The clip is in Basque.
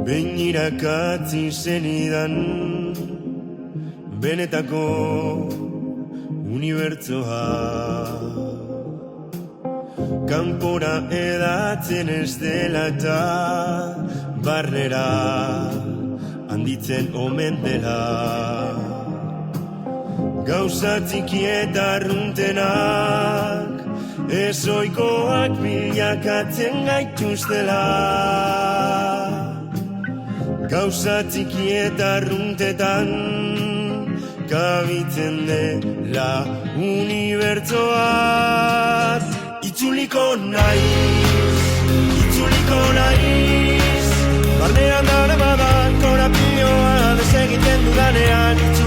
Behin irakatzi zenidan benetako unibertsoa, kanpora edatzen ez dela eta barnera handitzen omen dela. Gauza txiki eta arruntenak ezoikoak bilakatzen gaituztela. Gauza txiki eta arruntetan kabitzen dela unibertsoa. Itzuliko naiz, barnean dara bada korapioa desegiten dudanean.